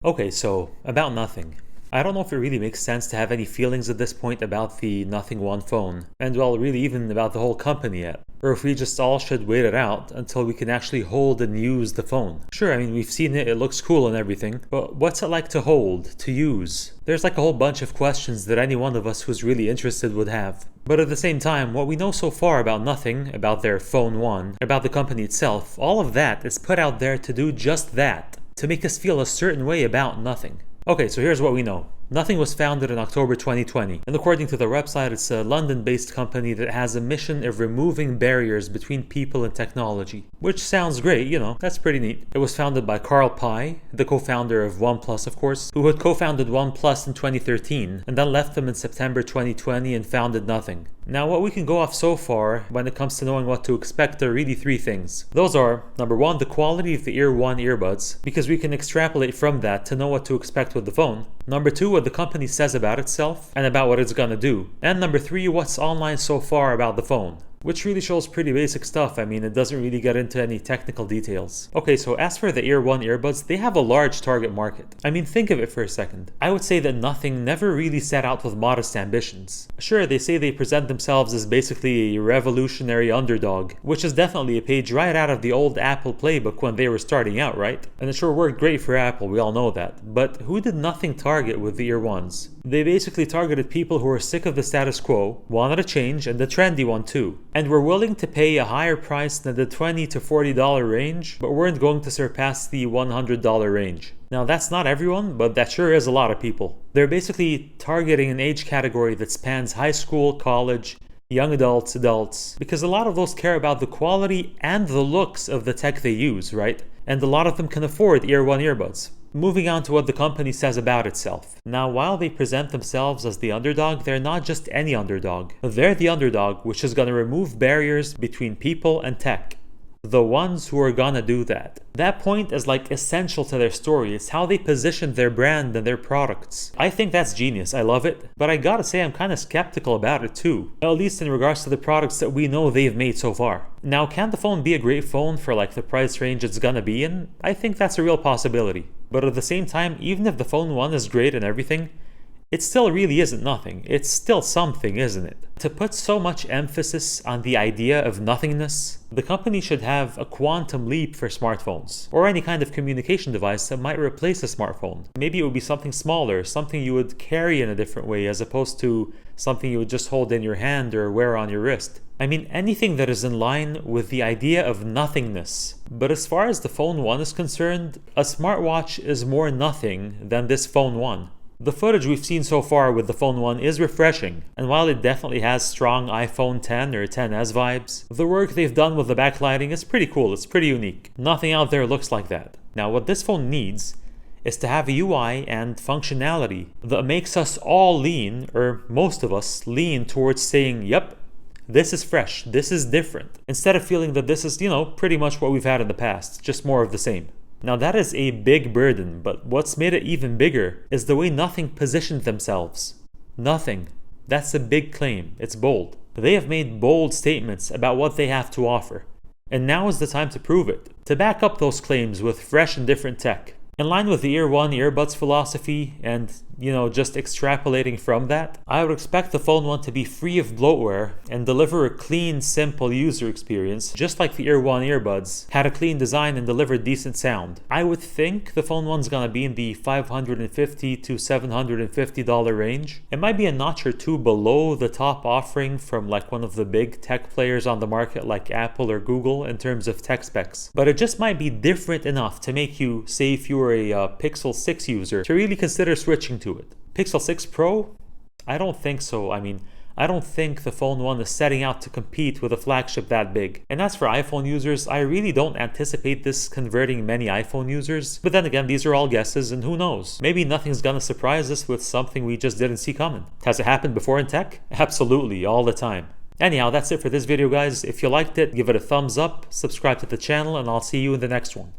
Okay, so about Nothing. I don't know if it really makes sense to have any feelings at this point about the Nothing One phone, and well, really even about the whole company yet. Or if we just all should wait it out until we can actually hold and use the phone. Sure, I mean, we've seen it looks cool and everything, but what's it like to hold, to use? There's like a whole bunch of questions that any one of us who's really interested would have. But at the same time, what we know so far about Nothing, about their Phone One, about the company itself, all of that is put out there to do just that. To make us feel a certain way about Nothing. Okay, so here's what we know. Nothing was founded in October 2020, and according to their website, it's a London-based company that has a mission of removing barriers between people and technology. Which sounds great, you know, that's pretty neat. It was founded by Carl Pei, the co-founder of OnePlus, of course, who had co-founded OnePlus in 2013, and then left them in September 2020 and founded Nothing. Now, what we can go off so far when it comes to knowing what to expect are really three things. Those are, number one, the quality of the Ear One earbuds, because we can extrapolate from that to know what to expect with the phone. Number two, what the company says about itself and about what it's gonna do. And number three, what's online so far about the phone. Which really shows pretty basic stuff. I mean, it doesn't really get into any technical details. Okay, so as for the Ear One earbuds, they have a large target market. I mean, think of it for a second. I would say that Nothing never really set out with modest ambitions. Sure, they say they present themselves as basically a revolutionary underdog, which is definitely a page right out of the old Apple playbook when they were starting out, right? And it sure worked great for Apple, we all know that. But who did Nothing target with the Ear Ones? They basically targeted people who were sick of the status quo, wanted a change, and the trendy one too. And were willing to pay a higher price than the $20 to $40 range, but weren't going to surpass the $100 range. Now that's not everyone, but that sure is a lot of people. They're basically targeting an age category that spans high school, college, young adults, because a lot of those care about the quality and the looks of the tech they use, right? And a lot of them can afford Ear One earbuds. Moving on to what the company says about itself. Now, while they present themselves as the underdog, they're not just any underdog. They're the underdog which is gonna remove barriers between people and tech. The ones who are gonna do that. That point is like essential to their story. It's how they position their brand and their products. I think that's genius. I love it. But I gotta say I'm kind of skeptical about it too. At least in regards to the products that we know they've made so far. Now, can the phone be a great phone for like the price range it's gonna be in? I think that's a real possibility. But at the same time, even if the Phone One is great and everything, it still really isn't nothing. It's still something, isn't it? To put so much emphasis on the idea of nothingness, the company should have a quantum leap for smartphones, or any kind of communication device that might replace a smartphone. Maybe it would be something smaller, something you would carry in a different way as opposed to something you would just hold in your hand or wear on your wrist. I mean, anything that is in line with the idea of nothingness. But as far as the Phone One is concerned, a smartwatch is more nothing than this Phone One. The footage we've seen so far with the Phone One is refreshing, and while it definitely has strong iPhone 10 or 10s vibes, the work they've done with the backlighting is pretty cool, it's pretty unique. Nothing out there looks like that. Now, what this phone needs is to have a UI and functionality that makes us all lean, or most of us lean towards saying, yep, this is fresh, this is different, instead of feeling that this is, pretty much what we've had in the past, just more of the same. Now that is a big burden, but what's made it even bigger is the way Nothing positioned themselves. Nothing. That's a big claim. It's bold. They have made bold statements about what they have to offer. And now is the time to prove it. To back up those claims with fresh and different tech. In line with the Ear One earbuds philosophy and, just extrapolating from that, I would expect the Phone One to be free of bloatware and deliver a clean, simple user experience, just like the Ear One earbuds had a clean design and delivered decent sound. I would think the Phone One's gonna be in the $550 to $750 range. It might be a notch or two below the top offering from like one of the big tech players on the market like Apple or Google in terms of tech specs. But it just might be different enough to make you, say if you were a Pixel 6 user, to really consider switching to it. Pixel 6 Pro? I don't think so. I mean, I don't think the Phone One is setting out to compete with a flagship that big. And as for iPhone users, I really don't anticipate this converting many iPhone users. But then again, these are all guesses and who knows? Maybe Nothing's gonna surprise us with something we just didn't see coming. Has it happened before in tech? Absolutely, all the time. Anyhow, that's it for this video, guys. If you liked it, give it a thumbs up, subscribe to the channel, and I'll see you in the next one.